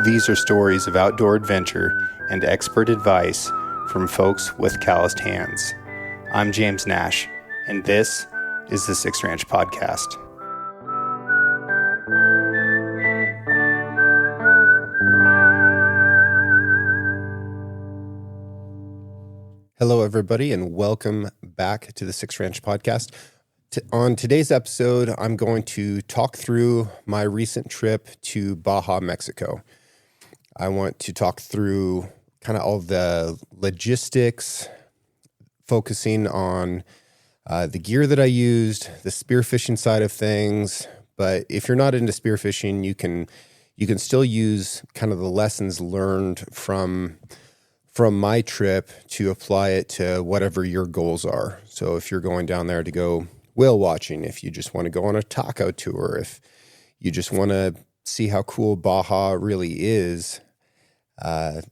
These are stories of outdoor adventure and expert advice from folks with calloused hands. I'm James Nash, and this is the Six Ranch Podcast. Hello, everybody, and welcome back to the Six Ranch Podcast. On today's episode, I'm going to talk through my recent trip to Baja, Mexico. I want to talk through kind of all the logistics, focusing on the gear that I used, the spearfishing side of things. But if you're not into spearfishing, you can still use kind of the lessons learned from my trip to apply it to whatever your goals are. So if you're going down there to go whale watching, if you just want to go on a taco tour, if you just want to see how cool Baja really is,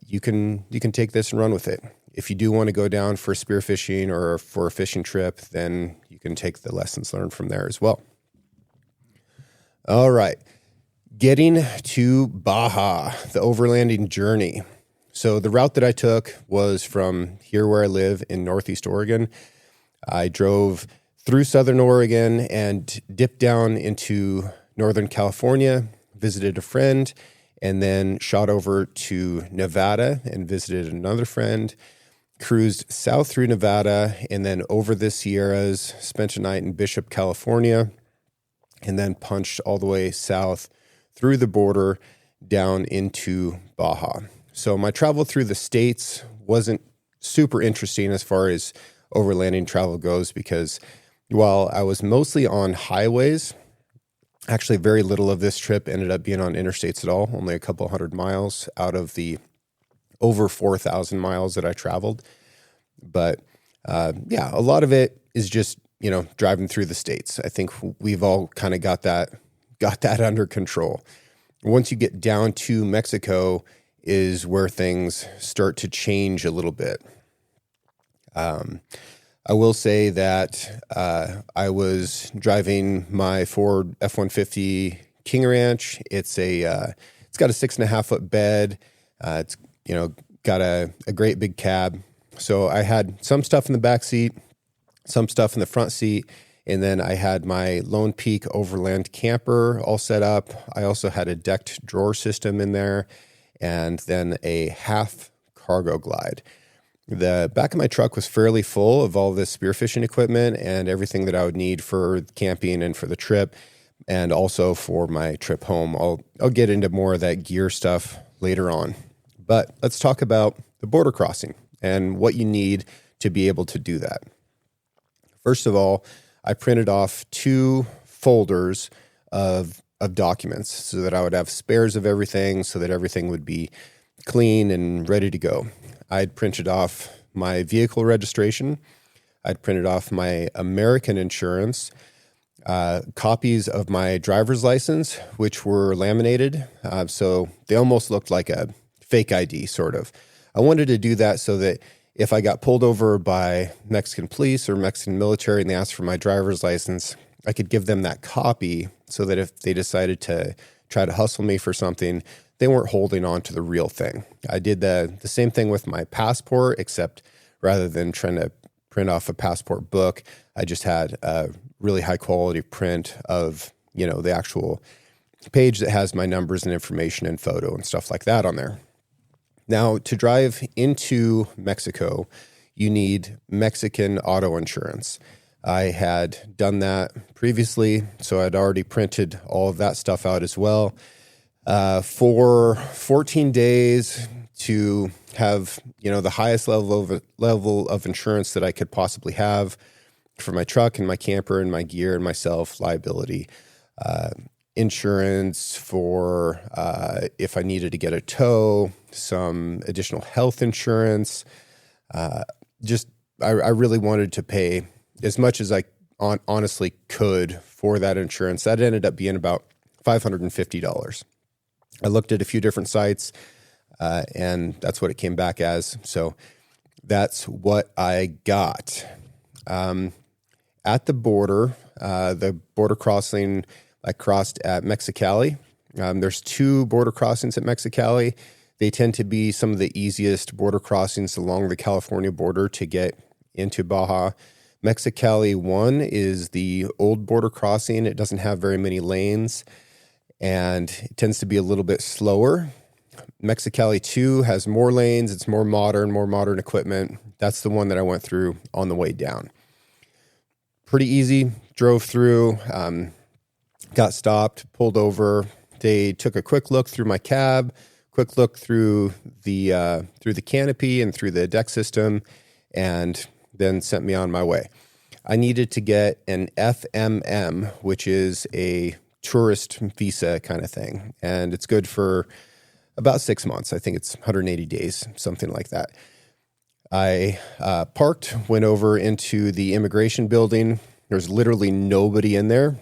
you can take this and run with it. If you do want to go down for spearfishing or for a fishing trip, then you can take the lessons learned from there as well. All right, getting to Baja, the overlanding journey. So the route that I took was from here where I live in Northeast Oregon. I drove through Southern Oregon and dipped down into Northern California, visited a friend, and then shot over to Nevada and visited another friend, cruised south through Nevada, and then over the Sierras, spent a night in Bishop, California, and then punched all the way south through the border down into Baja. So my travel through the states wasn't super interesting as far as overlanding travel goes, because while I was mostly on highways, actually very little of this trip ended up being on interstates at all, only a couple hundred miles out of the over 4,000 miles that I traveled. But a lot of it is just, driving through the states. I think we've all kind of got that under control. Once you get down to Mexico is where things start to change a little bit. I will say that I was driving my Ford F-150 King Ranch. It's got a 6.5 foot bed. It's got a great big cab. So I had some stuff in the back seat, some stuff in the front seat, and then I had my Lone Peak Overland camper all set up. I also had a decked drawer system in there, and then a half cargo glide. The back of my truck was fairly full of all this spearfishing equipment and everything that I would need for camping and for the trip, and also for my trip home. I'll get into more of that gear stuff later on. But let's talk about the border crossing and what you need to be able to do that. First of all, I printed off 2 folders of documents so that I would have spares of everything, so that everything would be clean and ready to go. I'd printed off my vehicle registration. I'd printed off my American insurance, copies of my driver's license, which were laminated. So they almost looked like a fake ID, sort of. I wanted to do that so that if I got pulled over by Mexican police or Mexican military and they asked for my driver's license, I could give them that copy so that if they decided to try to hustle me for something, they weren't holding on to the real thing. I did the same thing with my passport, except rather than trying to print off a passport book, I just had a really high quality print of, the actual page that has my numbers and information and photo and stuff like that on there. Now, to drive into Mexico, you need Mexican auto insurance. I had done that previously, so I'd already printed all of that stuff out as well. For 14 days to have, the highest level of insurance that I could possibly have for my truck and my camper and my gear and myself, liability, insurance for if I needed to get a tow, some additional health insurance. I really wanted to pay as much as I honestly could for that insurance. That ended up being about $550. I looked at a few different sites, and that's what it came back as. So that's what I got. At the border crossing, I crossed at Mexicali, There's 2 border crossings at Mexicali. They tend to be some of the easiest border crossings along the California border to get into Baja. Mexicali 1 is the old border crossing. It doesn't have very many lanes, and it tends to be a little bit slower. Mexicali 2 has more lanes. It's more modern equipment. That's the one that I went through on the way down. Pretty easy. Drove through, got stopped, pulled over. They took a quick look through my cab, quick look through the canopy and through the deck system, and then sent me on my way. I needed to get an FMM, which is a tourist visa kind of thing, and it's good for about 6 months. I think it's 180 days, something like that. I parked, went over into the immigration building. There's literally nobody in there,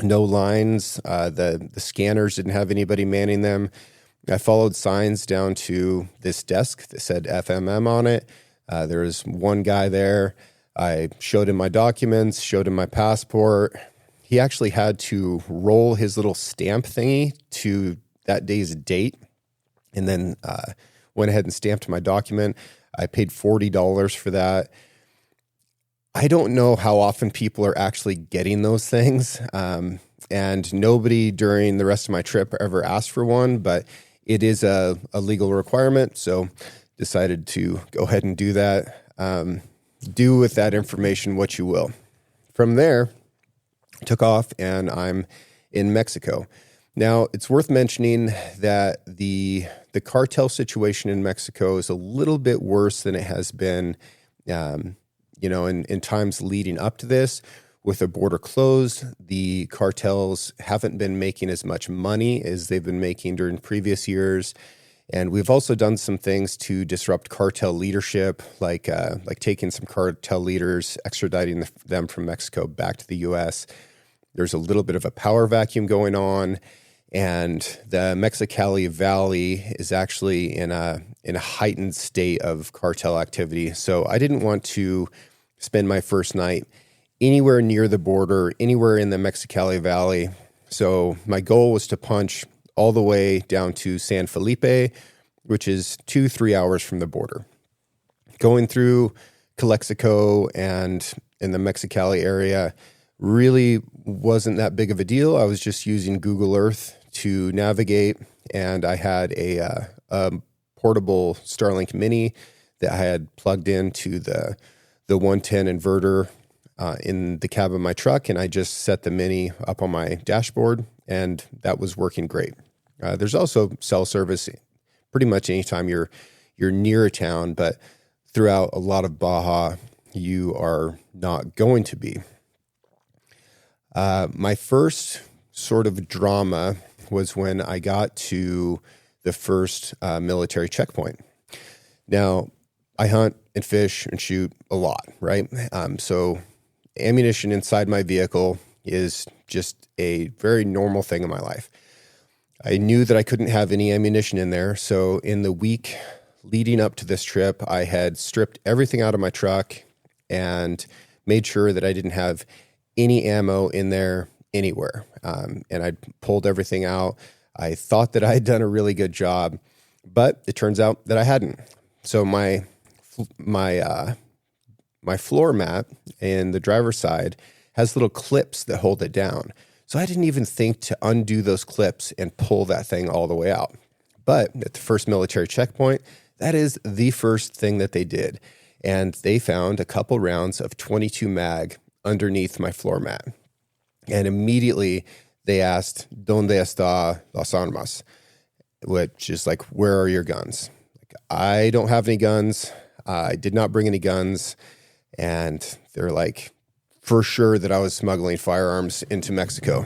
no lines. The scanners didn't have anybody manning them. I followed signs down to this desk that said FMM on it. There was one guy there. I showed him my documents, showed him my passport. He actually had to roll his little stamp thingy to that day's date, and then went ahead and stamped my document. I paid $40 for that. I don't know how often people are actually getting those things, and nobody during the rest of my trip ever asked for one, but it is a legal requirement, so decided to go ahead and do that. Do with that information what you will. From there, took off, and I'm in Mexico. Now, it's worth mentioning that the cartel situation in Mexico is a little bit worse than it has been, in times leading up to this. With the border closed, the cartels haven't been making as much money as they've been making during previous years. And we've also done some things to disrupt cartel leadership, like taking some cartel leaders, extraditing them from Mexico back to the U.S. There's a little bit of a power vacuum going on, and the Mexicali Valley is actually in a heightened state of cartel activity. So I didn't want to spend my first night anywhere near the border, anywhere in the Mexicali Valley. So my goal was to punch all the way down to San Felipe, which is 2-3 hours from the border. Going through Calexico and in the Mexicali area really wasn't that big of a deal. I was just using Google Earth to navigate, and I had a portable Starlink Mini that I had plugged into the 110 inverter in the cab of my truck, and I just set the Mini up on my dashboard, and that was working great. There's also cell service pretty much anytime you're near a town, but throughout a lot of Baja, you are not going to be. My first sort of drama was when I got to the first military checkpoint. Now, I hunt and fish and shoot a lot, right? So ammunition inside my vehicle is just a very normal thing in my life. I knew that I couldn't have any ammunition in there. So in the week leading up to this trip, I had stripped everything out of my truck and made sure that I didn't have any ammo in there anywhere. And I pulled everything out. I thought that I had done a really good job, but it turns out that I hadn't. So my floor mat in the driver's side has little clips that hold it down. So I didn't even think to undo those clips and pull that thing all the way out. But at the first military checkpoint, that is the first thing that they did. And they found a couple rounds of 22 mag underneath my floor mat. And immediately they asked, ¿Dónde está las armas? Which is like, where are your guns? Like, I don't have any guns. I did not bring any guns. And they're like, for sure that I was smuggling firearms into Mexico.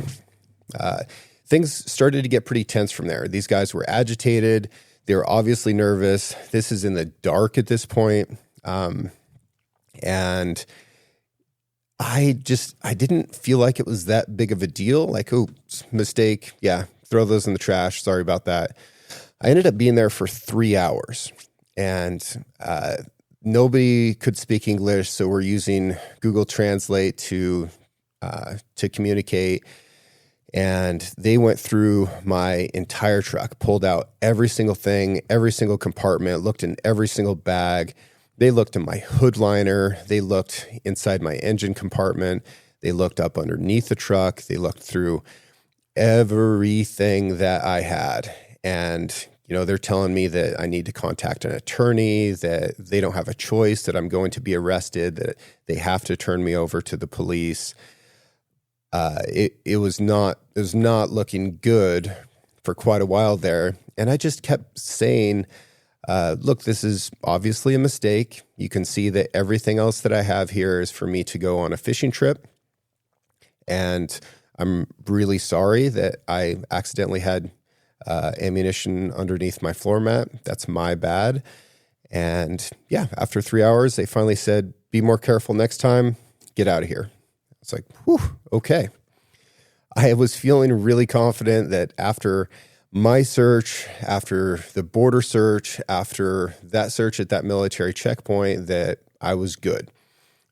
Things started to get pretty tense from there. These guys were agitated. They were obviously nervous. This is in the dark at this point. And I didn't feel like it was that big of a deal. Like, oops, mistake. Yeah, throw those in the trash. Sorry about that. I ended up being there for 3 hours, and nobody could speak English, so we're using Google Translate to communicate. And they went through my entire truck, pulled out every single thing, every single compartment, looked in every single bag. They looked in my hood liner. They looked inside my engine compartment. They looked up underneath the truck. They looked through everything that I had. And, they're telling me that I need to contact an attorney, that they don't have a choice, that I'm going to be arrested, that they have to turn me over to the police. It was not looking good for quite a while there. And I just kept saying, look, this is obviously a mistake. You can see that everything else that I have here is for me to go on a fishing trip. And I'm really sorry that I accidentally had ammunition underneath my floor mat. That's my bad. And yeah, after 3 hours, they finally said, be more careful next time. Get out of here. It's like, whew, okay. I was feeling really confident that after my search, after the border search, after that search at that military checkpoint, that I was good.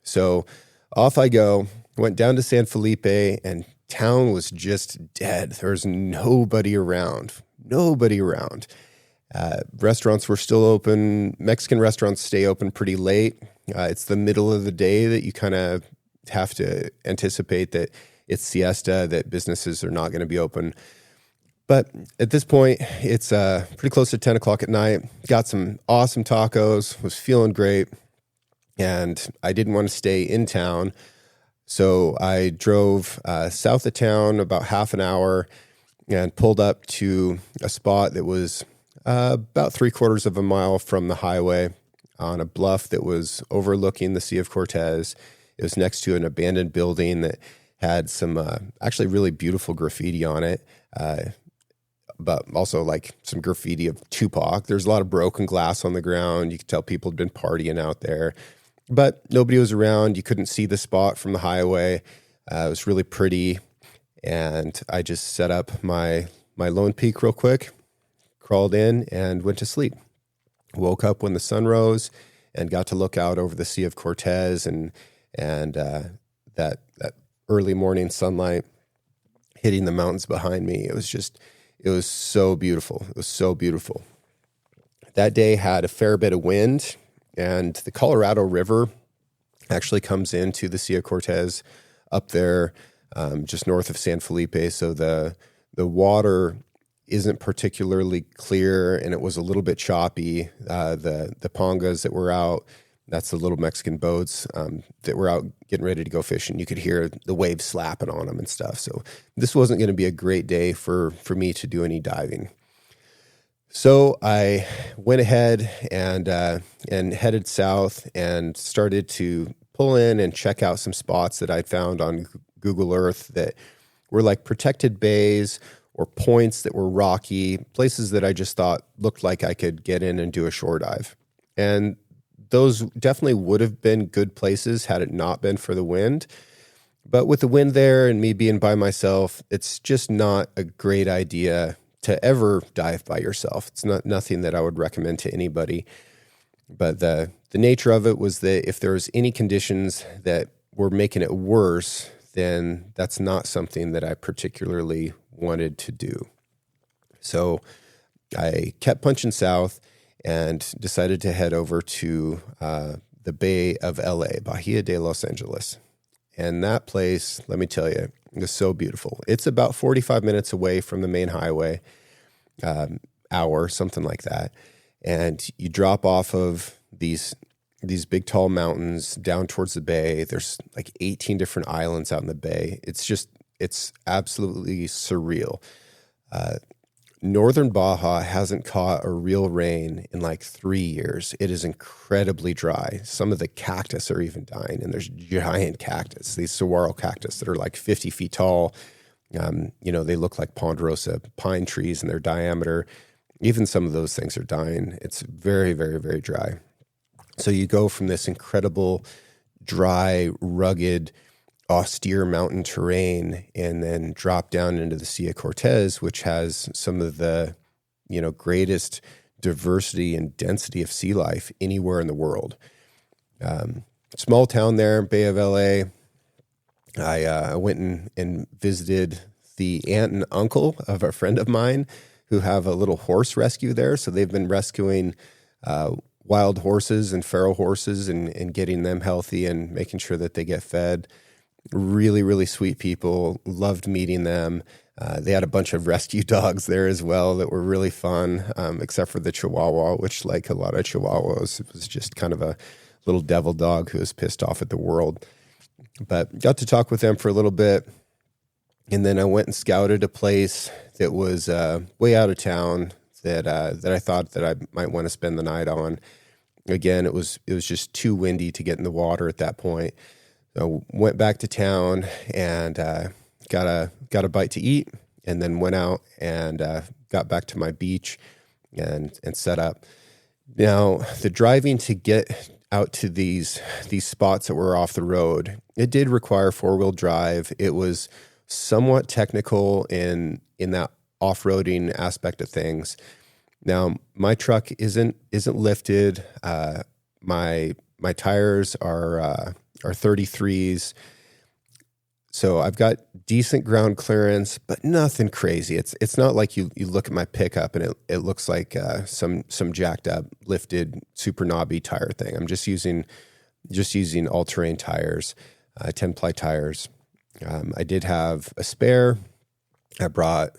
So off I go, went down to San Felipe, and town was just dead. There was nobody around. Restaurants were still open. Mexican restaurants stay open pretty late. It's the middle of the day that you kind of have to anticipate that it's siesta, that businesses are not going to be open. But at this point, it's pretty close to 10 o'clock at night. Got some awesome tacos, was feeling great, and I didn't want to stay in town. So I drove south of town about half an hour and pulled up to a spot that was about 3/4 of a mile from the highway on a bluff that was overlooking the Sea of Cortez. It was next to an abandoned building that had some actually really beautiful graffiti on it, but also like some graffiti of Tupac. There's a lot of broken glass on the ground. You could tell people had been partying out there, but nobody was around. You couldn't see the spot from the highway. It was really pretty. And I just set up my Lone Peak real quick, crawled in, and went to sleep. Woke up when the sun rose and got to look out over the Sea of Cortez and that early morning sunlight hitting the mountains behind me. It was so beautiful. It was so beautiful. That day had a fair bit of wind, and the Colorado River actually comes into the Sea of Cortez up there, just north of San Felipe. So the water isn't particularly clear, and it was a little bit choppy. The pongas that were out, that's the little Mexican boats that were out getting ready to go fishing. You could hear the waves slapping on them and stuff. So this wasn't going to be a great day for me to do any diving. So I went ahead and headed south and started to pull in and check out some spots that I'd found on Google Earth that were like protected bays or points that were rocky, places that I just thought looked like I could get in and do a shore dive. And those definitely would have been good places had it not been for the wind. But with the wind there and me being by myself, it's just not a great idea to ever dive by yourself. It's nothing that I would recommend to anybody. But the nature of it was that if there was any conditions that were making it worse, then that's not something that I particularly wanted to do. So I kept punching south and decided to head over to the Bay of LA, Bahia de Los Angeles. And that place, let me tell you, is so beautiful. It's about 45 minutes away from the main highway, hour, something like that. And you drop off of these big, tall mountains down towards the bay. There's like 18 different islands out in the bay. It's absolutely surreal. Northern Baja hasn't caught a real rain in like 3 years. It is incredibly dry. Some of the cactus are even dying, and there's giant cactus, these saguaro cactus that are like 50 feet tall. They look like ponderosa pine trees in their diameter. Even some of those things are dying. It's very, very, very dry. So you go from this incredible, dry, rugged, austere mountain terrain and then drop down into the Sea of Cortez, which has some of the, greatest diversity and density of sea life anywhere in the world. Small town there, Bay of LA. I went and visited the aunt and uncle of a friend of mine who have a little horse rescue there. So they've been rescuing wild horses and feral horses and getting them healthy and making sure that they get fed. Really, really sweet people. Loved meeting them. They had a bunch of rescue dogs there as well that were really fun, except for the Chihuahua, which, like a lot of Chihuahuas, it was just kind of a little devil dog who was pissed off at the world. But got to talk with them for a little bit. And then I went and scouted a place that was way out of town that I thought that I might want to spend the night on. Again, it was just too windy to get in the water at that point. So went back to town and got a bite to eat, and then went out and got back to my beach and set up. Now, the driving to get out to these spots that were off the road, it did require 4-wheel drive. It was somewhat technical in that off-roading aspect of things. Now, my truck isn't lifted. My tires are 33s. So I've got decent ground clearance, but nothing crazy. It's not like you look at my pickup and it looks like some jacked up, lifted, super knobby tire thing. I'm just using all-terrain tires, 10-ply tires. I did have a spare. I brought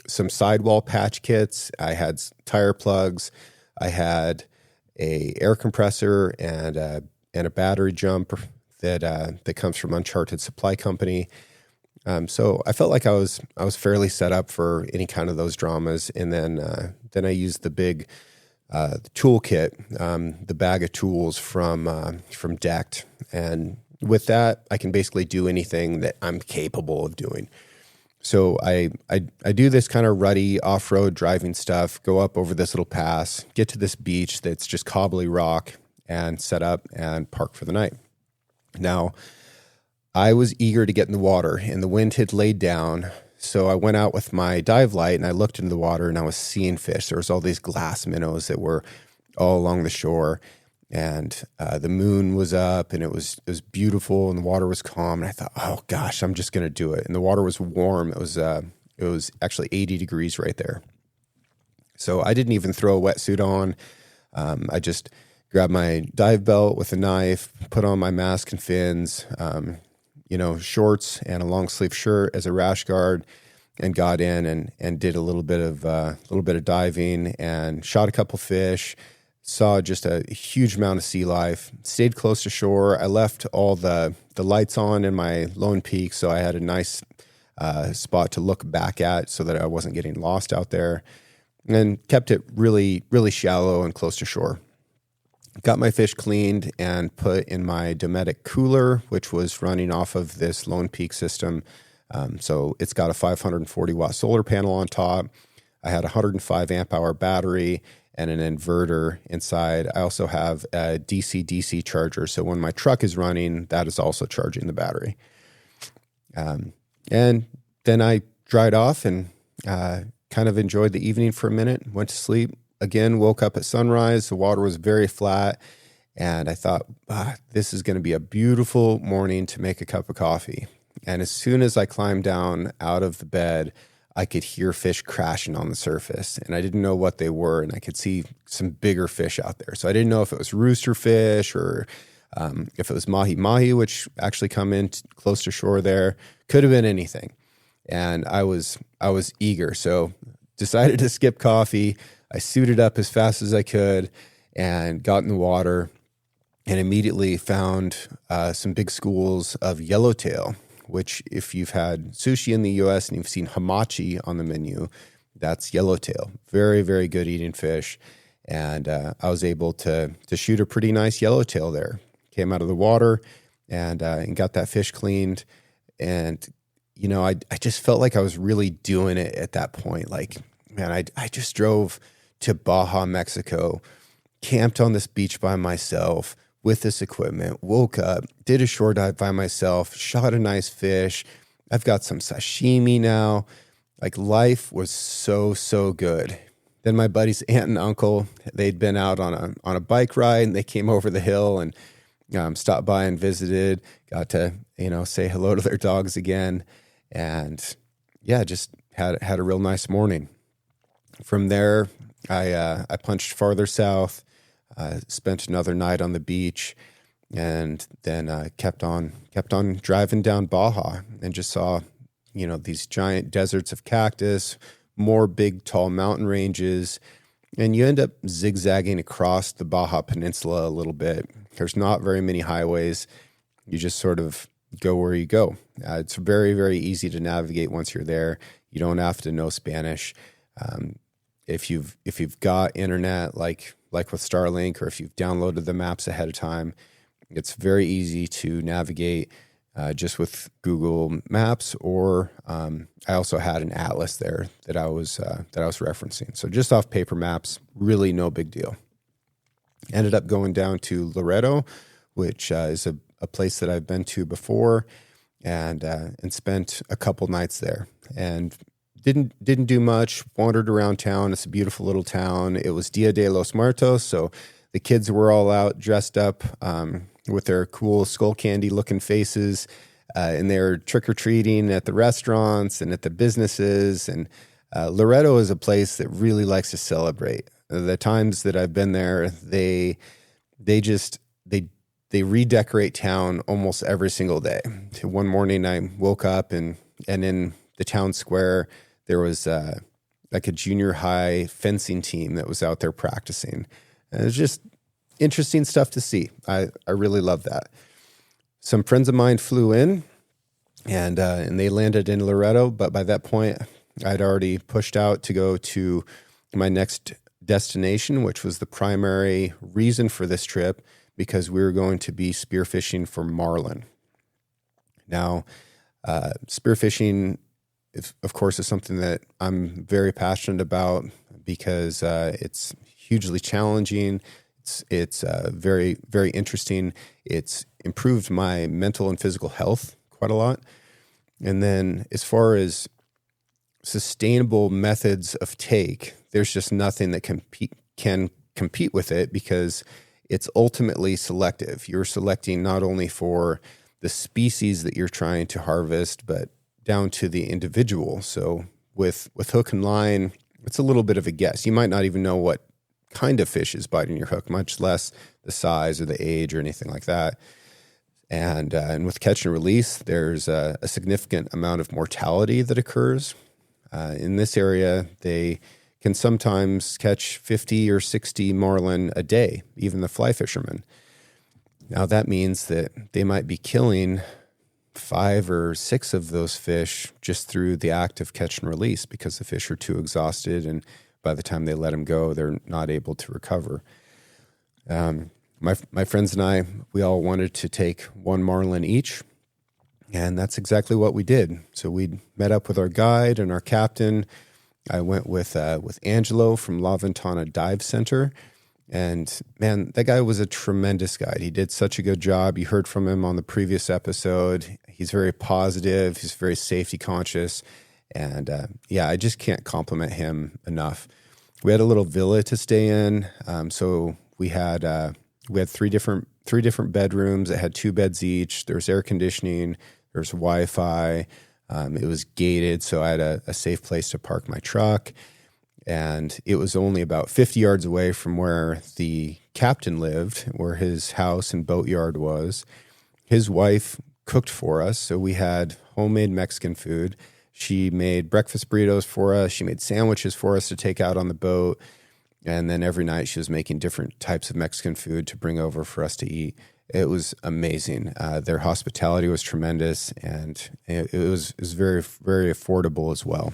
some sidewall patch kits. I had tire plugs. I had a air compressor and a battery jump that comes from Uncharted Supply Company. So I felt like I was fairly set up for any kind of those dramas. And then I used the big toolkit, the bag of tools from Decked. And with that, I can basically do anything that I'm capable of doing. So I do this kind of ruddy off-road driving stuff, go up over this little pass, get to this beach that's just cobbly rock, and set up and park for the night. Now, I was eager to get in the water, and the wind had laid down, so I went out with my dive light, and I looked into the water, and I was seeing fish. There was all these glass minnows that were all along the shore, and the moon was up, and it was beautiful, and the water was calm, and I thought, oh gosh, I'm just going to do it. And the water was warm. It was actually 80 degrees right there. So I didn't even throw a wetsuit on. I just grabbed my dive belt with a knife, put on my mask and fins, shorts and a long sleeve shirt as a rash guard, and got in and did a little bit of diving and shot a couple fish. Saw just a huge amount of sea life. Stayed close to shore. I left all the lights on in my lone peak, so I had a nice spot to look back at, so that I wasn't getting lost out there, and kept it really, really shallow and close to shore. Got my fish cleaned and put in my Dometic cooler, which was running off of this Lone Peak system. So it's got a 540 watt solar panel on top. I had a 105 amp hour battery and an inverter inside. I also have a DC-DC charger. So when my truck is running, that is also charging the battery. And then I dried off and kind of enjoyed the evening for a minute, went to sleep. Again, woke up at sunrise. The water was very flat. And I thought, this is going to be a beautiful morning to make a cup of coffee. And as soon as I climbed down out of the bed, I could hear fish crashing on the surface. And I didn't know what they were. And I could see some bigger fish out there. So I didn't know if it was rooster fish or if it was mahi-mahi, which actually come in close to shore there. Could have been anything. And I was eager. So decided to skip coffee. I suited up as fast as I could and got in the water and immediately found some big schools of yellowtail, which if you've had sushi in the U.S. and you've seen hamachi on the menu, that's yellowtail. Very, very good eating fish. And I was able to shoot a pretty nice yellowtail there. Came out of the water and got that fish cleaned. And, I just felt like I was really doing it at that point. Like, man, I just drove to Baja, Mexico, camped on this beach by myself with this equipment, woke up, did a shore dive by myself, shot a nice fish. I've got some sashimi now. Like, life was so, so good. Then my buddy's aunt and uncle, they'd been out on a bike ride, and they came over the hill and stopped by and visited, got to, say hello to their dogs again. and yeah, just had a real nice morning. From there, I punched farther south, spent another night on the beach, and then kept on driving down Baja, and just saw, these giant deserts of cactus, more big, tall mountain ranges, and you end up zigzagging across the Baja Peninsula a little bit. There's not very many highways. You just sort of go where you go. It's very, very easy to navigate once you're there. You don't have to know Spanish. If you've got internet, like with Starlink, or if you've downloaded the maps ahead of time, it's very easy to navigate just with Google Maps. Or I also had an atlas there that I was referencing. So just off paper maps, really no big deal. Ended up going down to Loreto, which is a place that I've been to before, and spent a couple nights there. And didn't do much. Wandered around town. It's a beautiful little town. It was Dia de los Muertos, so the kids were all out dressed up with their cool skull candy looking faces, and they were trick or treating at the restaurants and at the businesses. And Loreto is a place that really likes to celebrate. The times that I've been there, they redecorate town almost every single day. One morning I woke up and in the town square there was like a junior high fencing team that was out there practicing. And it was just interesting stuff to see. I really love that. Some friends of mine flew in and they landed in Loreto, but by that point I'd already pushed out to go to my next destination, which was the primary reason for this trip, because we were going to be spearfishing for marlin. Now, spearfishing, of course, is something that I'm very passionate about because it's hugely challenging. It's very, very interesting. It's improved my mental and physical health quite a lot. And then as far as sustainable methods of take, there's just nothing that can compete with it, because it's ultimately selective. You're selecting not only for the species that you're trying to harvest, but down to the individual. So with hook and line, it's a little bit of a guess. You might not even know what kind of fish is biting your hook, much less the size or the age or anything like that. And with catch and release, there's a significant amount of mortality that occurs. In this area, they can sometimes catch 50 or 60 marlin a day, even the fly fishermen. Now that means that they might be killing 5 or 6 of those fish just through the act of catch and release, because the fish are too exhausted, and by the time they let them go, they're not able to recover. My friends and I, we all wanted to take 1 marlin each, and that's exactly what we did. So we met up with our guide and our captain. I went with Angelo from La Ventana Dive Center. And man, that guy was a tremendous guide. He did such a good job. You heard from him on the previous episode. He's very positive. He's very safety conscious. And I just can't compliment him enough. We had a little villa to stay in. So we had 3 different bedrooms that had 2 beds each. There was air conditioning. There was Wi-Fi. It was gated, so I had a safe place to park my truck. And it was only about 50 yards away from where the captain lived, where his house and boatyard was. His wife cooked for us, so we had homemade Mexican food. She made breakfast burritos for us. She made sandwiches for us to take out on the boat. And then every night she was making different types of Mexican food to bring over for us to eat. It was amazing. Their hospitality was tremendous, and it was very, very affordable as well.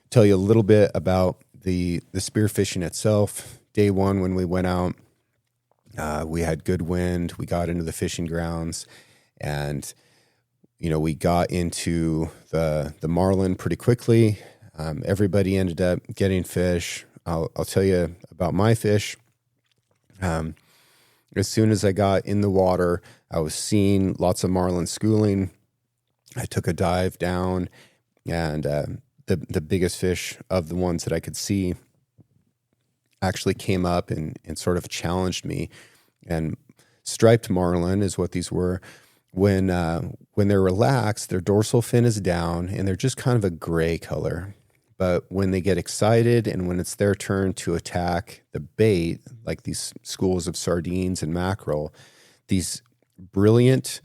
Tell you a little bit about the spearfishing itself. Day 1, when we went out, we had good wind. We got into the fishing grounds, and we got into the marlin pretty quickly. Everybody ended up getting fish. I'll tell you about my fish. As soon as I got in the water, I was seeing lots of marlin schooling. I took a dive down, and the biggest fish of the ones that I could see actually came up and sort of challenged me. And striped marlin is what these were when they're relaxed, their dorsal fin is down and they're just kind of a gray color. But when they get excited and when it's their turn to attack the bait, like these schools of sardines and mackerel, these brilliant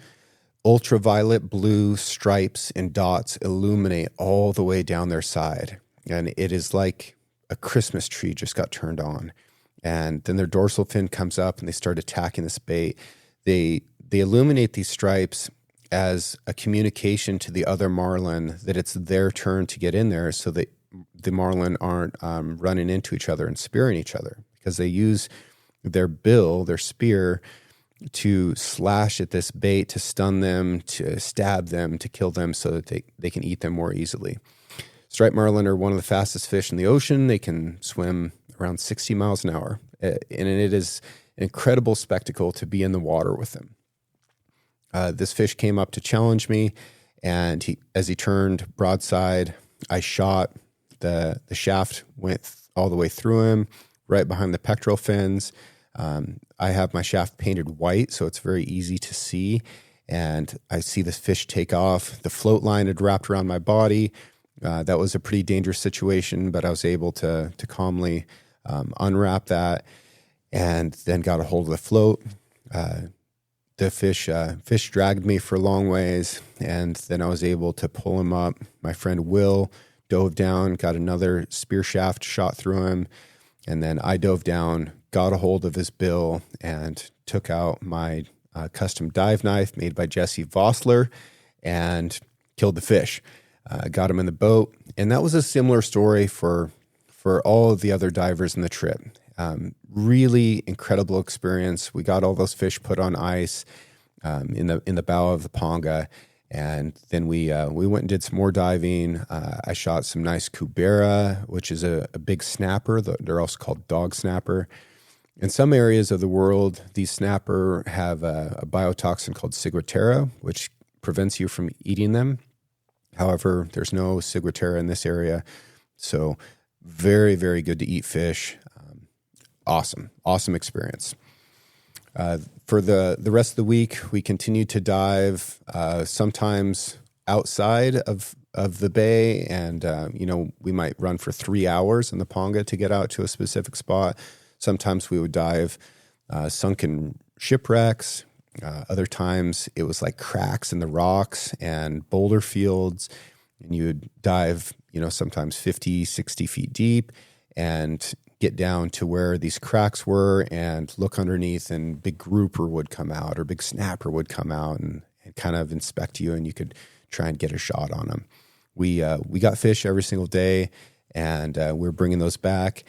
ultraviolet blue stripes and dots illuminate all the way down their side. And it is like a Christmas tree just got turned on. And then their dorsal fin comes up and they start attacking this bait. They illuminate these stripes as a communication to the other marlin that it's their turn to get in there, so that the marlin aren't running into each other and spearing each other, because they use their bill, their spear, to slash at this bait, to stun them, to stab them, to kill them so that they can eat them more easily. Striped marlin are one of the fastest fish in the ocean. They can swim around 60 miles an hour. And it is an incredible spectacle to be in the water with them. This fish came up to challenge me, and as he turned broadside, I shot. The shaft went all the way through him, right behind the pectoral fins. I have my shaft painted white, so it's very easy to see. And I see this fish take off. The float line had wrapped around my body. That was a pretty dangerous situation, but I was able to calmly unwrap that, and then got a hold of the float. The fish dragged me for a long ways, and then I was able to pull him up. My friend Will dove down, got another spear shaft shot through him, and then I dove down, got a hold of his bill, and took out my custom dive knife made by Jesse Vossler and killed the fish. Got him in the boat, and that was a similar story for all of the other divers in the trip. Really incredible experience. We got all those fish put on ice in the bow of the Ponga, and then we went and did some more diving. I shot some nice cubera, which is a big snapper. They're also called dog snapper. In some areas of the world, these snapper have a biotoxin called ciguatera, which prevents you from eating them. However, there's no ciguatera in this area, so very, very good to eat fish. Awesome experience. For the rest of the week, we continued to dive, sometimes outside of the bay, and we might run for 3 hours in the Ponga to get out to a specific spot. Sometimes we would dive sunken shipwrecks. Other times it was like cracks in the rocks and boulder fields, and you would dive, sometimes 50, 60 feet deep and get down to where these cracks were and look underneath, and big grouper would come out or big snapper would come out and kind of inspect you, and you could try and get a shot on them. We got fish every single day, and we're bringing those back.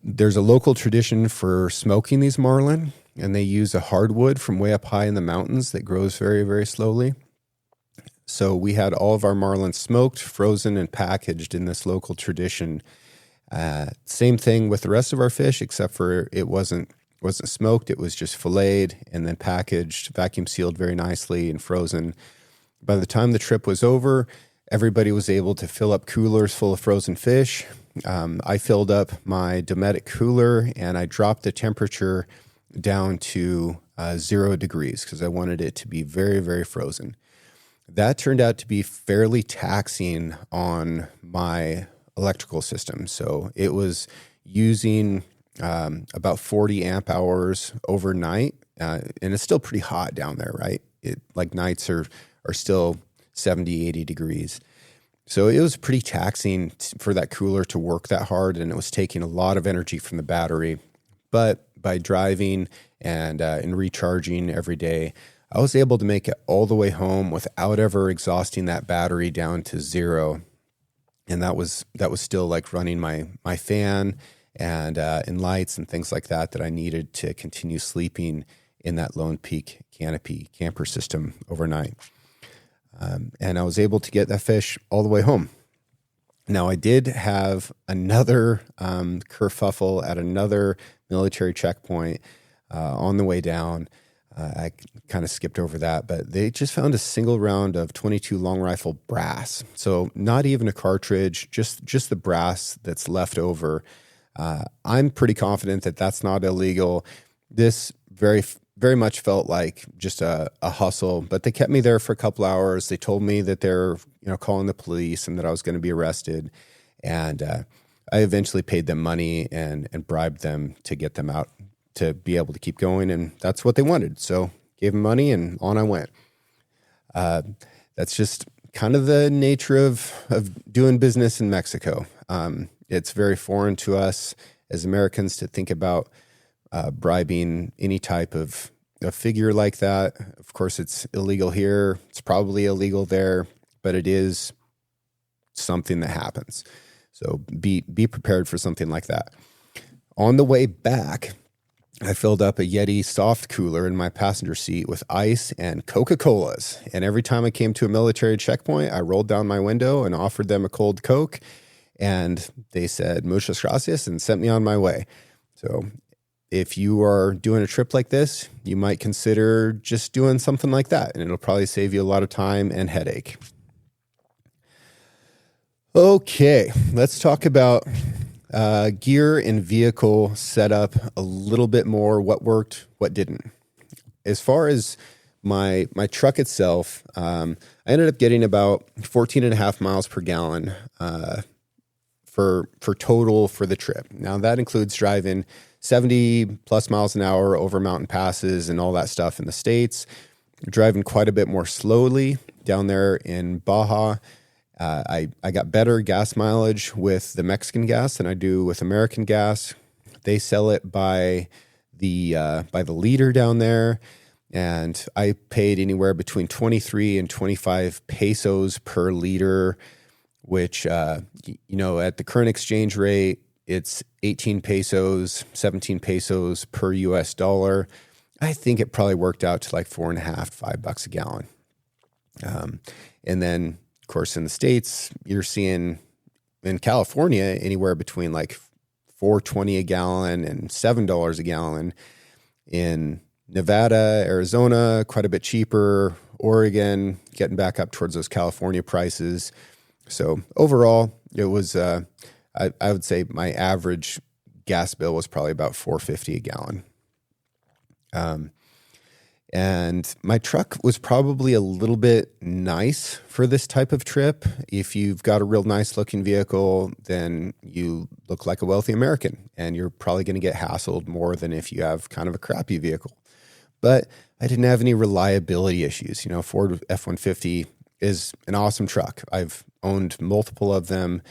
There's a local tradition for smoking these marlin, and they use a hardwood from way up high in the mountains that grows very, very slowly. So we had all of our marlin smoked, frozen, and packaged in this local tradition. Same thing with the rest of our fish, except for it wasn't smoked. It was just filleted and then packaged, vacuum sealed very nicely and frozen. By the time the trip was over, everybody was able to fill up coolers full of frozen fish. I filled up my Dometic cooler, and I dropped the temperature down to 0 degrees because I wanted it to be very, very frozen. That turned out to be fairly taxing on my electrical system. So it was using about 40 amp hours overnight, and it's still pretty hot down there, right? Nights are still 70, 80 degrees. So it was pretty taxing for that cooler to work that hard, and it was taking a lot of energy from the battery. But by driving and recharging every day, I was able to make it all the way home without ever exhausting that battery down to 0. And that was still like running my fan and lights and things like that I needed to continue sleeping in that Lone Peak canopy camper system overnight. And I was able to get that fish all the way home. Now, I did have another kerfuffle at another military checkpoint on the way down. I kind of skipped over that, but they just found a single round of .22 long rifle brass. So not even a cartridge, just the brass that's left over. I'm pretty confident that that's not illegal. This very, very much felt like just a hustle, but they kept me there for a couple hours. They told me that they're, calling the police and that I was going to be arrested. And I eventually paid them money and bribed them to get them out to be able to keep going. And that's what they wanted. So gave them money and on I went. That's just kind of the nature of doing business in Mexico. It's very foreign to us as Americans to think about bribing any type of a figure like that. Of course, it's illegal here. It's probably illegal there, but it is something that happens. So be prepared for something like that. On the way back, I filled up a Yeti soft cooler in my passenger seat with ice and Coca-Colas. And every time I came to a military checkpoint, I rolled down my window and offered them a cold Coke. And they said, muchas gracias, and sent me on my way. So if you are doing a trip like this, you might consider just doing something like that. And it'll probably save you a lot of time and headache. Okay, let's talk about gear and vehicle setup a little bit more, what worked, what didn't. As far as my truck itself, I ended up getting about 14 and a half miles per gallon for total for the trip. Now that includes driving 70 plus miles an hour over mountain passes and all that stuff in the States, driving quite a bit more slowly down there in Baja. I got better gas mileage with the Mexican gas than I do with American gas. They sell it by the liter down there, and I paid anywhere between 23 and 25 pesos per liter, which at the current exchange rate, it's 18 pesos, 17 pesos per US dollar. I think it probably worked out to like $4.50, $5 a gallon. And then, of course, in the States, you're seeing in California anywhere between like $4.20 a gallon and $7 a gallon. In Nevada, Arizona, quite a bit cheaper. Oregon, getting back up towards those California prices. So overall, it was, I would say my average gas bill was probably about $4.50 a gallon. And my truck was probably a little bit nice for this type of trip. If you've got a real nice looking vehicle, then you look like a wealthy American, and you're probably going to get hassled more than if you have kind of a crappy vehicle. But I didn't have any reliability issues. Ford F-150 is an awesome truck. I've owned multiple of them.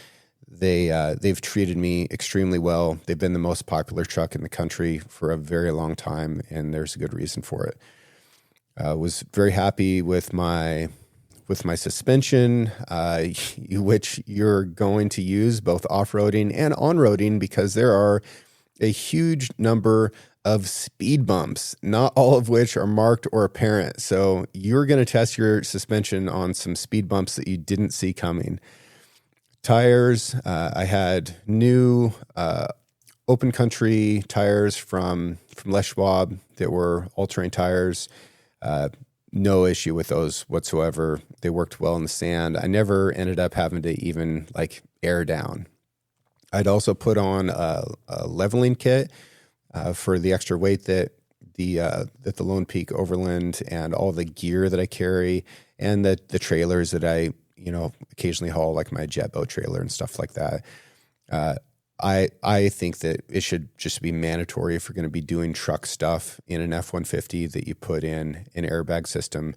They've treated me extremely well. They've been the most popular truck in the country for a very long time, and there's a good reason for it. Was very happy with my suspension, which you're going to use both off-roading and on-roading, because there are a huge number of speed bumps, not all of which are marked or apparent. So you're going to test your suspension on some speed bumps that you didn't see coming. Tires, I had new open country tires from Les Schwab that were all-terrain tires. No issue with those whatsoever. They worked well in the sand. I never ended up having to even air down. I'd also put on a leveling kit for the extra weight that the Lone Peak Overland and all the gear that I carry, and the trailers that I occasionally haul, like my jet boat trailer and stuff like that. I think that it should just be mandatory if you're going to be doing truck stuff in an F-150 that you put in an airbag system.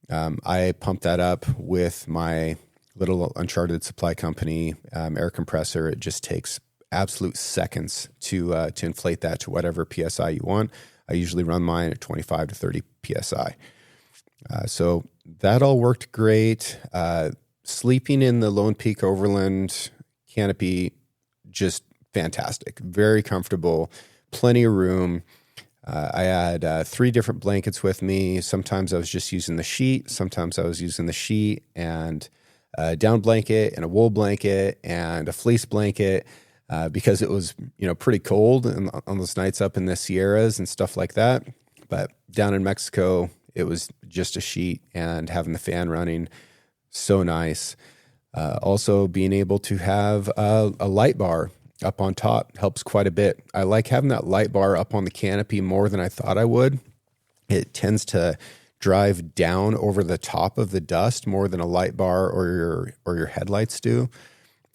I pump that up with my little Uncharted supply company air compressor. It just takes absolute seconds to inflate that to whatever PSI you want. I usually run mine at 25 to 30 PSI. So that all worked great. Sleeping in the Lone Peak Overland canopy, just fantastic. Very comfortable, plenty of room. I had 3 different blankets with me. Sometimes I was just using the sheet. Sometimes I was using the sheet and a down blanket and a wool blanket and a fleece blanket because it was, pretty cold on those nights up in the Sierras and stuff like that. But down in Mexico, it was just a sheet and having the fan running. So nice. Also, being able to have a light bar up on top helps quite a bit. I like having that light bar up on the canopy more than I thought I would. it tends to drive down over the top of the dust more than a light bar or your headlights do.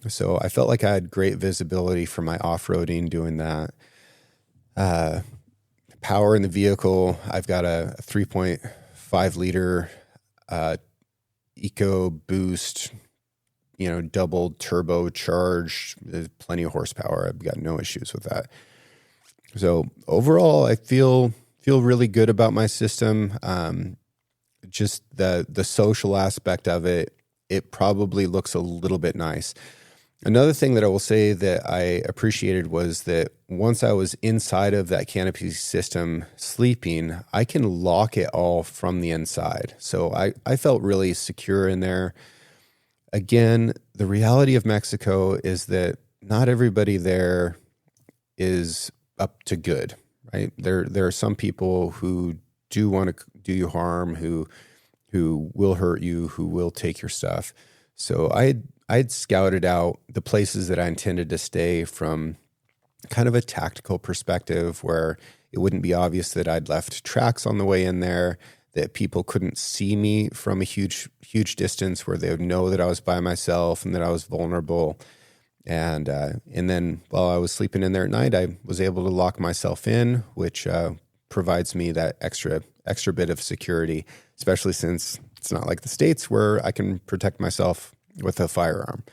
So I felt like I had great visibility for my off-roading doing that. Power in the vehicle, I've got a 3.5 liter EcoBoost, double turbocharged. There's plenty of horsepower. I've got no issues with that. So overall, I feel really good about my system. Just the social aspect of it, it probably looks a little bit nice. Another thing that I will say that I appreciated was that once I was inside of that canopy system sleeping, I can lock it all from the inside. So I felt really secure in there. Again, the reality of Mexico is that not everybody there is up to good, right? There are some people who do want to do you harm, who will hurt you, who will take your stuff. So I'd scouted out the places that I intended to stay from kind of a tactical perspective, where it wouldn't be obvious that I'd left tracks on the way in there, that people couldn't see me from a huge distance, where they would know that I was by myself and that I was vulnerable. And then while I was sleeping in there at night, I was able to lock myself in, which provides me that extra bit of security, especially since it's not like the States where I can protect myself with a firearm.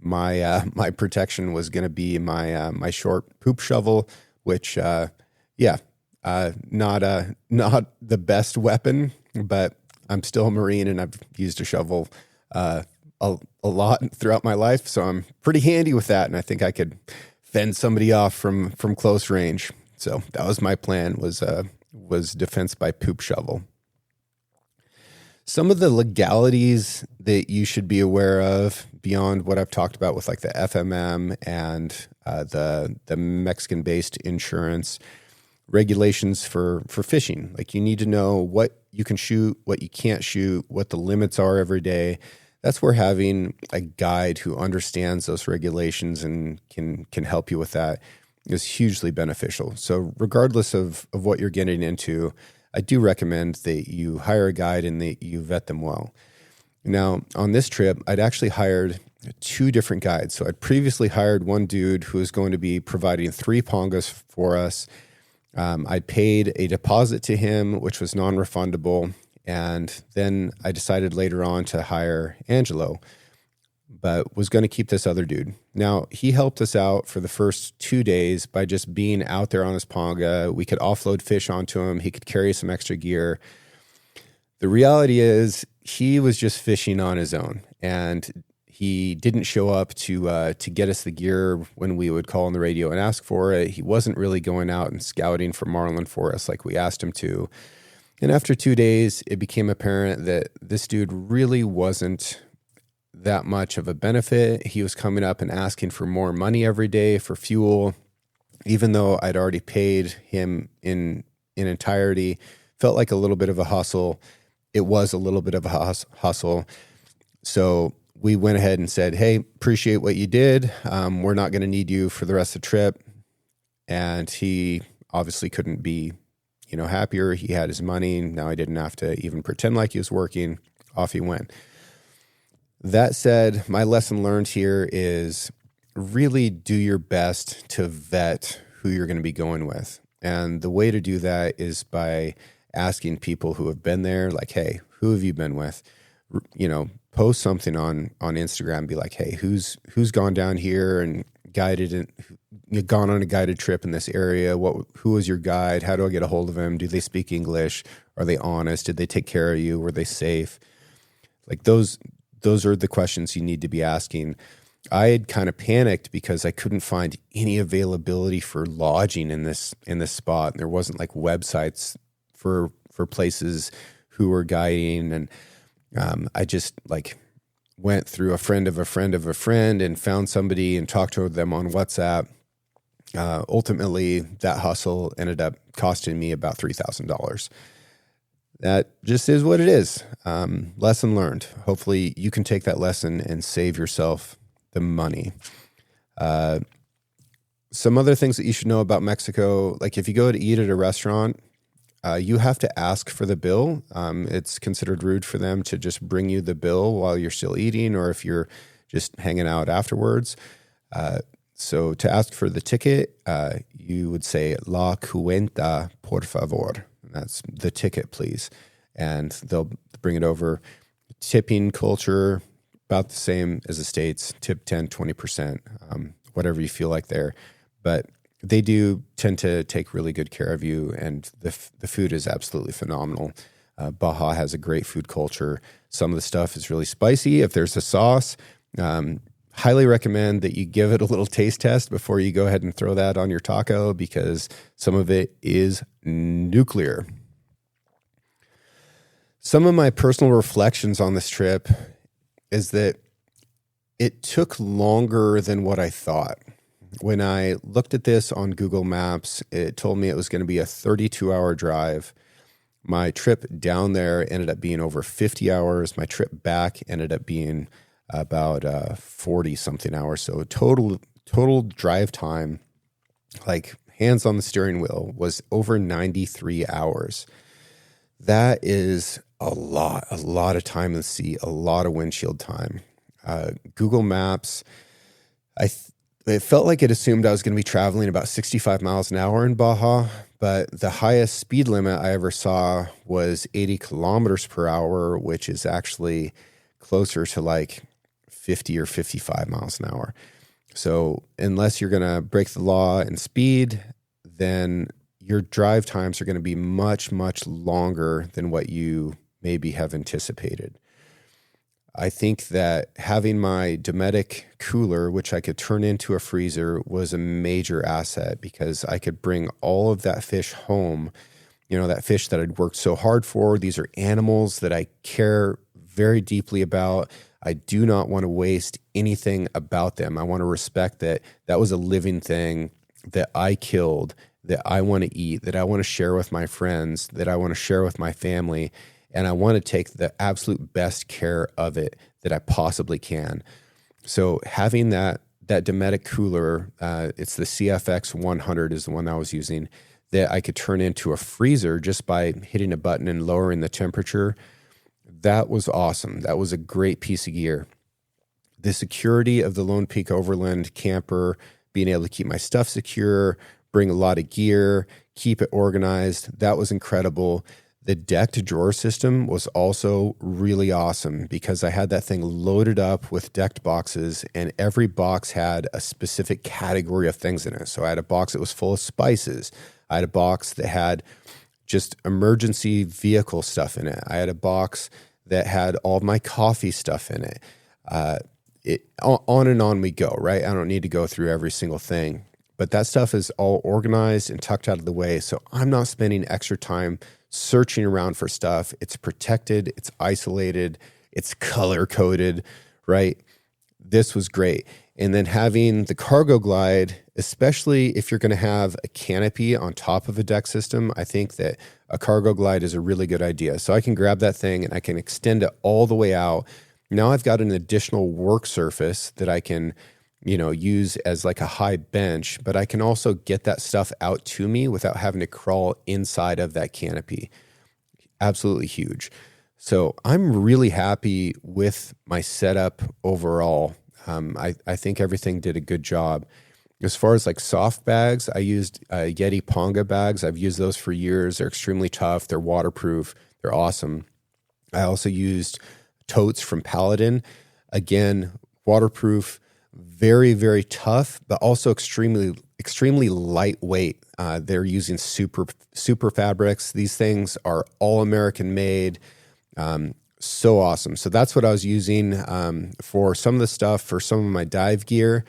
My protection was going to be my short poop shovel, which not the best weapon, but I'm still a Marine and I've used a shovel a lot throughout my life, so I'm pretty handy with that, and I think I could fend somebody off from close range. So that was my plan, was defense by poop shovel. Some of the legalities that you should be aware of beyond what I've talked about with like the FMM and the Mexican-based insurance regulations for fishing. Like, you need to know what you can shoot, what you can't shoot, what the limits are every day. That's where having a guide who understands those regulations and can help you with that is hugely beneficial. So regardless of what you're getting into, I do recommend that you hire a guide and that you vet them well. Now, on this trip, I'd actually hired 2 different guides. So I'd previously hired one dude who was going to be providing 3 pongas for us. I paid a deposit to him, which was non-refundable. And then I decided later on to hire Angelo, but was going to keep this other dude. Now, he helped us out for the first 2 days by just being out there on his ponga. We could offload fish onto him. He could carry some extra gear. The reality is he was just fishing on his own, and he didn't show up to get us the gear when we would call on the radio and ask for it. He wasn't really going out and scouting for marlin for us like we asked him to. And after 2 days, it became apparent that this dude really wasn't that much of a benefit. He was coming up and asking for more money every day for fuel, even though I'd already paid him in entirety. Felt like a little bit of a hustle. It was a little bit of a hustle. So we went ahead and said, hey, appreciate what you did. We're not going to need you for the rest of the trip. And he obviously couldn't be happier. He had his money. Now I didn't have to even pretend like he was working. Off he went. That said, my lesson learned here is really do your best to vet who you're going to be going with. And the way to do that is by asking people who have been there, like, hey, who have you been with? Post something on Instagram, be like, hey, who's gone down here and gone on a guided trip in this area? Who was your guide? How do I get a hold of him? Do they speak English? Are they honest? Did they take care of you? Were they safe? Like those are the questions you need to be asking. I had kind of panicked because I couldn't find any availability for lodging in this spot. And there wasn't like websites for places who were guiding. And I just went through a friend of a friend of a friend and found somebody and talked to them on WhatsApp. Ultimately, that hustle ended up costing me about $3,000. That just is what it is. Lesson learned. Hopefully you can take that lesson and save yourself the money. Some other things that you should know about Mexico, like if you go to eat at a restaurant, You have to ask for the bill. It's considered rude for them to just bring you the bill while you're still eating, or if you're just hanging out afterwards. So to ask for the ticket, you would say "La cuenta, por favor." That's the ticket, please. And they'll bring it over. Tipping culture, about the same as the States. Tip 10, 20%, whatever you feel like there. But they do tend to take really good care of you, and the food is absolutely phenomenal. Baja has a great food culture. Some of the stuff is really spicy. If there's a sauce, highly recommend that you give it a little taste test before you go ahead and throw that on your taco, because some of it is nuclear. Some of my personal reflections on this trip is that it took longer than what I thought. When I looked at this on Google Maps, it told me it was going to be a 32-hour drive. My trip down there ended up being over 50 hours. My trip back ended up being about 40-something hours. So total drive time, like hands on the steering wheel, was over 93 hours. That is a lot of time in the sea, a lot of windshield time. Google Maps, it felt like it assumed I was going to be traveling about 65 miles an hour in Baja, but the highest speed limit I ever saw was 80 kilometers per hour, which is actually closer to like 50 or 55 miles an hour. So unless you're going to break the law and speed, then your drive times are going to be much, much longer than what you maybe have anticipated. I think that having my Dometic cooler, which I could turn into a freezer, was a major asset, because I could bring all of that fish home. You know, that fish that I'd worked so hard for. These are animals that I care very deeply about. I do not want to waste anything about them. I want to respect that that was a living thing that I killed, that I want to eat, that I want to share with my friends, that I want to share with my family. And I want to take the absolute best care of it that I possibly can. So having that Dometic cooler, it's the CFX 100 is the one I was using, that I could turn into a freezer just by hitting a button and lowering the temperature. That was awesome. That was a great piece of gear. The security of the Lone Peak Overland camper, being able to keep my stuff secure, bring a lot of gear, keep it organized, that was incredible. The decked drawer system was also really awesome, because I had that thing loaded up with decked boxes, and every box had a specific category of things in it. So I had a box that was full of spices. I had a box that had just emergency vehicle stuff in it. I had a box that had all my coffee stuff in it. On and on we go, right? I don't need to go through every single thing, but that stuff is all organized and tucked out of the way. So I'm not spending extra time searching around for stuff. It's protected, it's isolated, it's color coded, right? This was great. And then having the cargo glide, especially if you're going to have a canopy on top of a deck system, I think that a cargo glide is a really good idea. So I can grab that thing and I can extend it all the way out. Now I've got an additional work surface that I can, use as like a high bench, but I can also get that stuff out to me without having to crawl inside of that canopy. Absolutely huge. So I'm really happy with my setup overall. I think everything did a good job. As far as like soft bags, I used Yeti Ponga bags. I've used those for years. They're extremely tough. They're waterproof. They're awesome. I also used totes from Paladin. Again, waterproof, very, very tough, but also extremely lightweight. They're using super fabrics. These things are all American made. So awesome. So that's what I was using for some of the stuff, for some of my dive gear,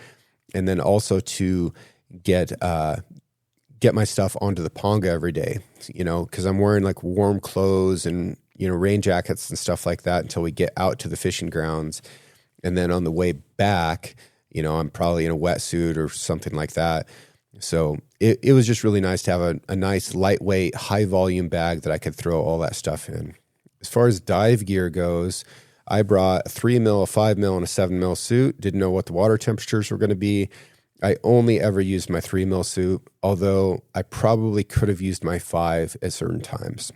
and then also to get my stuff onto the Ponga every day, because I'm wearing like warm clothes and, rain jackets and stuff like that until we get out to the fishing grounds. And then on the way back, I'm probably in a wetsuit or something like that. So it was just really nice to have a nice lightweight, high volume bag that I could throw all that stuff in. As far as dive gear goes, I brought a 3 mil, a 5 mil, and a 7 mil suit. Didn't know what the water temperatures were going to be. I only ever used my 3 mil soup, although I probably could have used my 5 at certain times.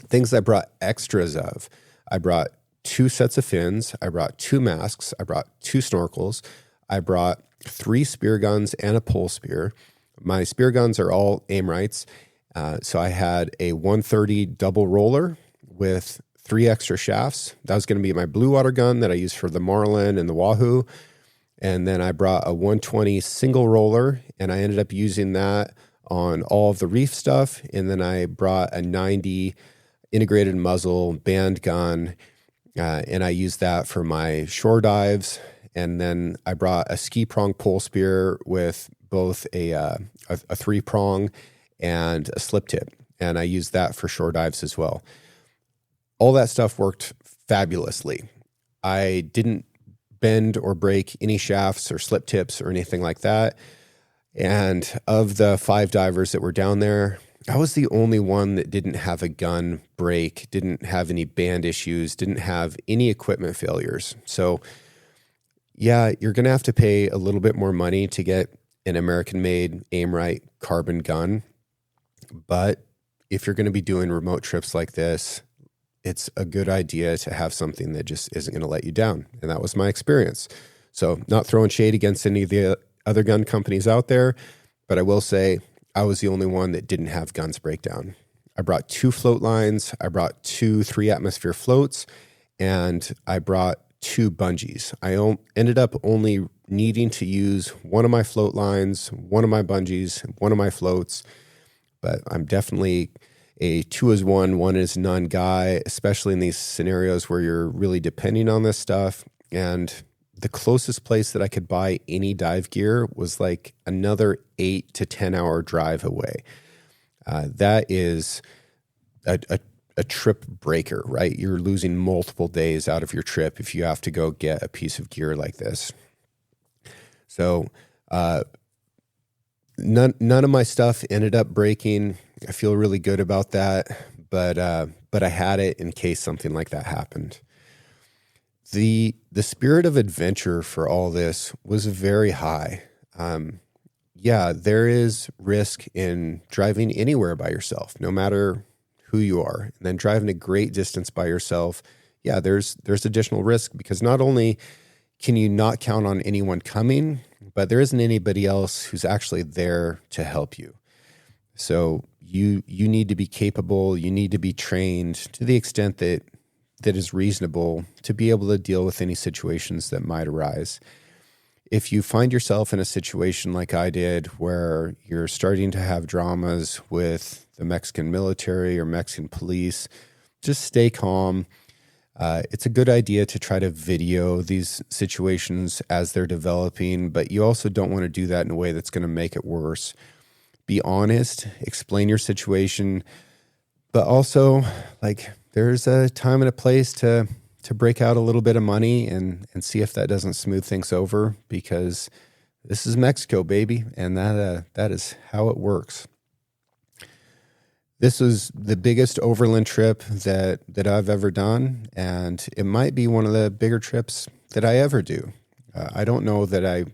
Things I brought extras of. I brought 2 sets of fins. I brought 2 masks. I brought 2 snorkels. I brought 3 spear guns and a pole spear. My spear guns are all aim rights. So I had a 130 double roller with 3 extra shafts. That was going to be my blue water gun that I use for the marlin and the wahoo. And then I brought a 120 single roller, and I ended up using that on all of the reef stuff. And then I brought a 90 integrated muzzle band gun, and I used that for my shore dives. And then I brought a ski prong pole spear with both a 3-prong and a slip tip, and I used that for shore dives as well. All that stuff worked fabulously. I didn't bend or break any shafts or slip tips or anything like that. And of the 5 divers that were down there, I was the only one that didn't have a gun break, didn't have any band issues, didn't have any equipment failures. So yeah, you're going to have to pay a little bit more money to get an American-made aim-right carbon gun. But if you're going to be doing remote trips like this, it's a good idea to have something that just isn't going to let you down. And that was my experience. So not throwing shade against any of the other gun companies out there, but I will say I was the only one that didn't have guns break down. I brought 2 float lines. I brought 2 3-atmosphere floats, and I brought 2 bungees. I ended up only needing to use one of my float lines, one of my bungees, one of my floats, but I'm definitely a 2-as-1, 1-as-none guy, especially in these scenarios where you're really depending on this stuff. And the closest place that I could buy any dive gear was like another 8 to 10 hour drive away. That is a trip breaker, right? You're losing multiple days out of your trip if you have to go get a piece of gear like this. So none of my stuff ended up breaking. I feel really good about that, but I had it in case something like that happened. The spirit of adventure for all this was very high. Yeah, there is risk in driving anywhere by yourself, no matter who you are. And then driving a great distance by yourself, yeah, there's additional risk because not only can you not count on anyone coming, but there isn't anybody else who's actually there to help you. So you need to be capable, you need to be trained to the extent that is reasonable to be able to deal with any situations that might arise. If you find yourself in a situation like I did where you're starting to have dramas with the Mexican military or Mexican police, just stay calm. It's a good idea to try to video these situations as they're developing, but you also don't want to do that in a way that's going to make it worse. Be honest, explain your situation, but also like there's a time and a place to break out a little bit of money and see if that doesn't smooth things over, because this is Mexico, baby, and that is how it works. This was the biggest overland trip that I've ever done, and it might be one of the bigger trips that I ever do. I don't know that I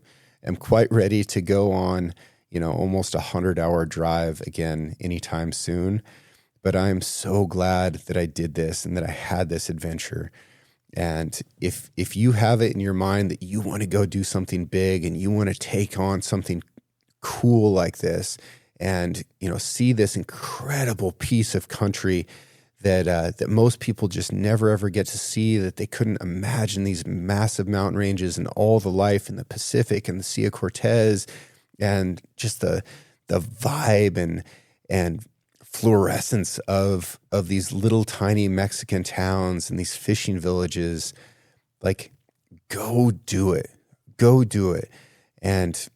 am quite ready to go on, almost 100-hour drive again anytime soon, but I'm so glad that I did this and that I had this adventure. And if you have it in your mind that you want to go do something big and you want to take on something cool like this, and see this incredible piece of country that most people just never ever get to see, that they couldn't imagine, these massive mountain ranges and all the life in the Pacific and the Sea of Cortez, and just the vibe and fluorescence of these little tiny Mexican towns and these fishing villages. Like, go do it. And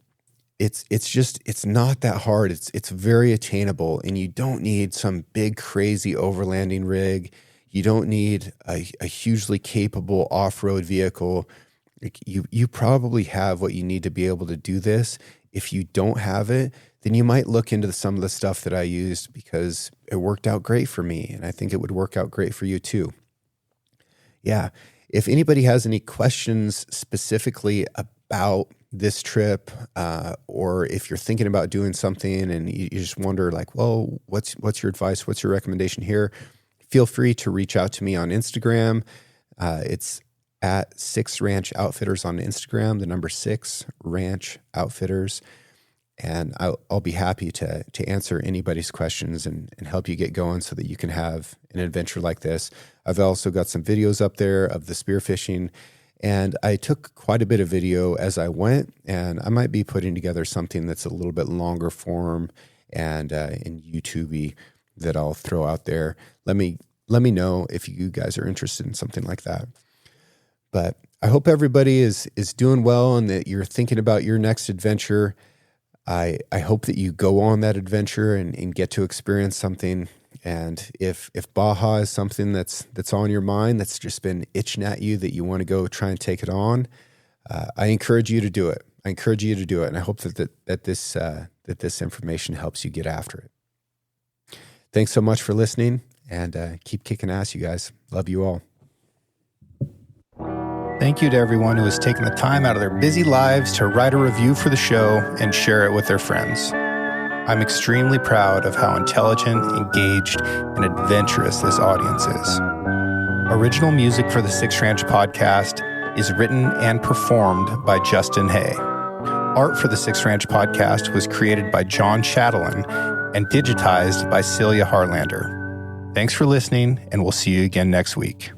it's not that hard. It's very attainable, and you don't need some big, crazy overlanding rig. You don't need a hugely capable off-road vehicle. Like, you probably have what you need to be able to do this. If you don't have it, then you might look into some of the stuff that I used, because it worked out great for me, and I think it would work out great for you too. Yeah. If anybody has any questions specifically about this trip, or if you're thinking about doing something and you just wonder like, well, what's your advice? What's your recommendation here? Feel free to reach out to me on Instagram. It's at 6 Ranch Outfitters on Instagram, the number 6 Ranch Outfitters. And I'll be happy to answer anybody's questions and help you get going so that you can have an adventure like this. I've also got some videos up there of the spearfishing, and I took quite a bit of video as I went, and I might be putting together something that's a little bit longer form and in YouTube-y that I'll throw out there. Let me know if you guys are interested in something like that. But I hope everybody is doing well and that you're thinking about your next adventure. I hope that you go on that adventure and get to experience something. And if Baja is something that's on your mind, that's just been itching at you, that you want to go try and take it on, I encourage you to do it. And I hope that this information helps you get after it. Thanks so much for listening, and keep kicking ass, you guys. Love you all. Thank you to everyone who has taken the time out of their busy lives to write a review for the show and share it with their friends. I'm extremely proud of how intelligent, engaged, and adventurous this audience is. Original music for the 6 Ranch podcast is written and performed by Justin Hay. Art for the 6 Ranch podcast was created by John Chatelain and digitized by Celia Harlander. Thanks for listening, and we'll see you again next week.